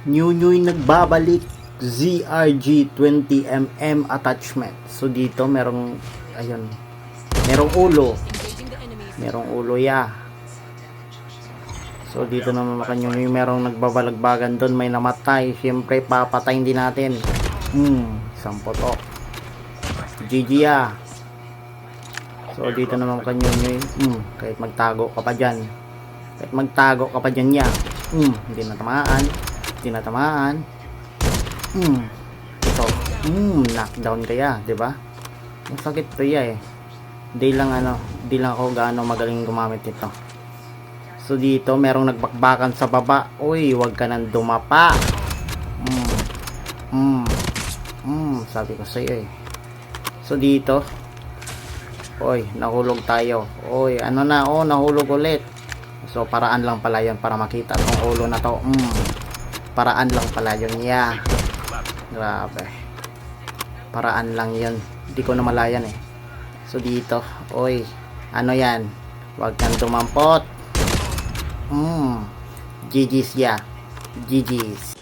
New nagbabalik, ZRG 20mm attachment. So dito merong ayun, merong ulo. Merong ulo ya. So dito naman makanyunoy, merong nagbabalagbagan doon, may namatay. Siyempre papatayin din natin. Isang putok. GG ya. So dito naman makanyunoy, kahit magtago ka pa dyan. Kahit magtago ka pa dyan ya. Hindi natamaan. Hindi natamaan. Ito. Knockdown kaya, 'di ba? Ang sakit to ya eh. Di lang ako gaano magaling gumamit nito. So dito merong nagbakbakan sa baba. Uy, wag ka nang dumapa. Sabi ko sa iyo eh. So dito, oy, nahulog tayo. Oy, nahulog ulit. So paraan lang pala 'yon para makita tong ulo na to. Paraan lang pala 'yon, yeah. Grabe. Paraan lang 'yon. Hindi ko na malayan eh. So dito, oy, ano yan? Huwag kang tumampot. GG's ya. GG's.